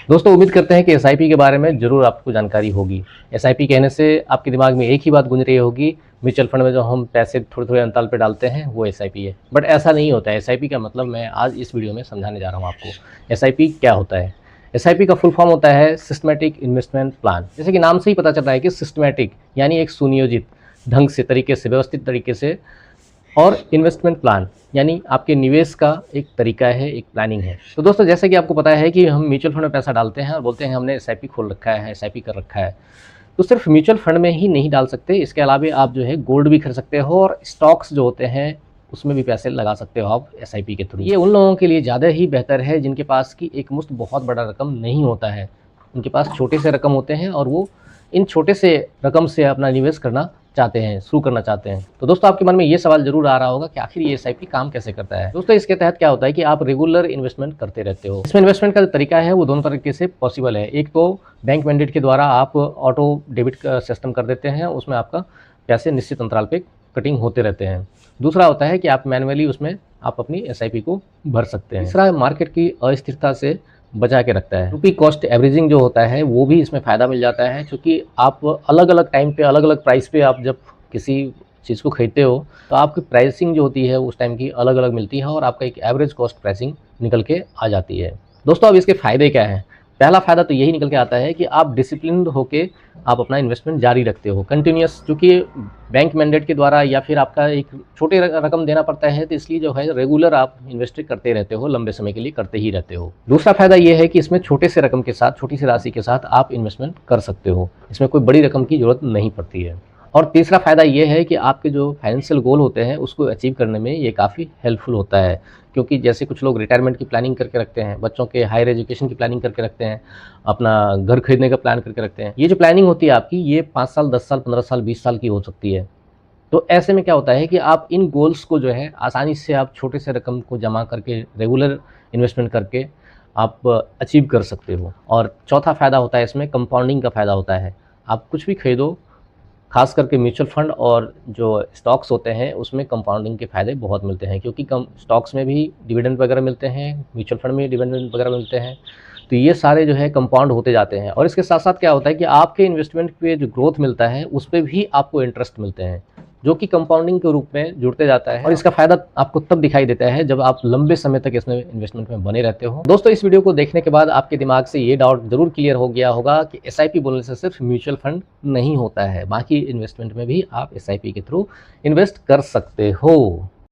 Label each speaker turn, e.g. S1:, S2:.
S1: दोस्तों उम्मीद करते हैं कि एसआईपी के बारे में ज़रूर आपको जानकारी होगी। एसआईपी कहने से आपके दिमाग में एक ही बात गूंज रही होगी, म्यूचुअल फंड में जो हम पैसे थोड़े-थोड़े अंतराल पे डालते हैं वो एसआईपी है। बट ऐसा नहीं होता है। एसआईपी का मतलब मैं आज इस वीडियो में समझाने जा रहा हूँ आपको। एसआईपी क्या होता है? एसआईपी का फुल फॉर्म होता है सिस्टमैटिक इन्वेस्टमेंट प्लान। जैसे कि नाम से ही पता चल रहा है कि सिस्टमैटिक यानी एक सुनियोजित ढंग से, तरीके से, व्यवस्थित तरीके से, और इन्वेस्टमेंट प्लान यानी आपके निवेश का एक तरीका है, एक प्लानिंग है। तो दोस्तों जैसे कि आपको पता है कि हम म्यूचुअल फंड में पैसा डालते हैं और बोलते हैं हमने एसआईपी खोल रखा है, एसआईपी कर रखा है। तो सिर्फ म्यूचुअल फंड में ही नहीं डाल सकते, इसके अलावा आप जो है गोल्ड भी खरीद सकते हो और स्टॉक्स जो होते हैं उसमें भी पैसे लगा सकते हो आप एसआईपी के थ्रू। ये उन लोगों के लिए ज़्यादा ही बेहतर है जिनके पास की एक मुश्त बहुत बड़ा रकम नहीं होता है। उनके पास छोटे से रकम होते हैं और वो इन छोटे से रकम से अपना निवेश करना चाहते हैं, शुरू करना चाहते हैं। तो दोस्तों आपके मन में ये सवाल जरूर आ रहा होगा कि आखिर ये एसआईपी काम कैसे करता है। दोस्तों इसके तहत क्या होता है कि आप रेगुलर इन्वेस्टमेंट करते रहते हो। इसमें इन्वेस्टमेंट का जो तरीका है वो दोनों तरीके से पॉसिबल है। एक तो बैंक मैंडेट के द्वारा आप ऑटो डेबिट का सिस्टम कर देते हैं, उसमें आपका पैसे निश्चित अंतराल पे कटिंग होते रहते हैं। दूसरा होता है कि आप मैनुअली उसमें आप अपनी एसआईपी को भर सकते हैं। तीसरा मार्केट की अस्थिरता से बचा के रखता है। रुपी कॉस्ट एवरेजिंग जो होता है वो भी इसमें फ़ायदा मिल जाता है, क्योंकि आप अलग अलग टाइम पे अलग अलग प्राइस पे आप जब किसी चीज़ को खरीदते हो तो आपकी प्राइसिंग जो होती है उस टाइम की अलग अलग मिलती है और आपका एक एवरेज कॉस्ट प्राइसिंग निकल के आ जाती है। दोस्तों अब इसके फ़ायदे क्या हैं? पहला फ़ायदा तो यही निकल के आता है कि आप डिसिप्लिन्ड होके आप अपना इन्वेस्टमेंट जारी रखते हो कंटिन्यूअस, क्योंकि बैंक मैंडेट के द्वारा या फिर आपका एक छोटे रकम देना पड़ता है, तो इसलिए जो है रेगुलर आप इन्वेस्ट करते रहते हो, लंबे समय के लिए करते ही रहते हो। दूसरा फ़ायदा ये है कि इसमें छोटे से रकम के साथ, छोटी सी राशि के साथ आप इन्वेस्टमेंट कर सकते हो। इसमें कोई बड़ी रकम की ज़रूरत नहीं पड़ती है। और तीसरा फ़ायदा ये है कि आपके जो फाइनेंशियल गोल होते हैं उसको अचीव करने में ये काफ़ी हेल्पफुल होता है, क्योंकि जैसे कुछ लोग रिटायरमेंट की प्लानिंग करके रखते हैं, बच्चों के हायर एजुकेशन की प्लानिंग करके रखते हैं, अपना घर खरीदने का प्लान करके रखते हैं। ये जो प्लानिंग होती है आपकी, ये 5 साल, 10 साल, 15 साल, 20 साल की हो सकती है। तो ऐसे में क्या होता है कि आप इन गोल्स को जो है आसानी से आप छोटे से रकम को जमा करके, रेगुलर इन्वेस्टमेंट करके आप अचीव कर सकते हो। और चौथा फ़ायदा होता है इसमें कंपाउंडिंग का फ़ायदा होता है। आप कुछ भी खरीदो, खास करके म्यूचुअल फंड और जो स्टॉक्स होते हैं उसमें कंपाउंडिंग के फ़ायदे बहुत मिलते हैं, क्योंकि कम स्टॉक्स में भी डिविडेंड वगैरह मिलते हैं, म्यूचुअल फंड में डिविडेंड वगैरह मिलते हैं। तो ये सारे जो है कंपाउंड होते जाते हैं और इसके साथ साथ क्या होता है कि आपके इन्वेस्टमेंट पे जो ग्रोथ मिलता है उस पर भी आपको इंटरेस्ट मिलते हैं, जो कि कंपाउंडिंग के रूप में जुड़ते जाता है। और इसका फ़ायदा आपको तब दिखाई देता है जब आप लंबे समय तक इसमें इन्वेस्टमेंट में बने रहते हो। दोस्तों इस वीडियो को देखने के बाद आपके दिमाग से ये डाउट जरूर क्लियर हो गया होगा कि एसआईपी बोलने से सिर्फ म्यूचुअल फंड नहीं होता है, बाकी इन्वेस्टमेंट में भी आप एसआईपी के थ्रू इन्वेस्ट कर सकते हो।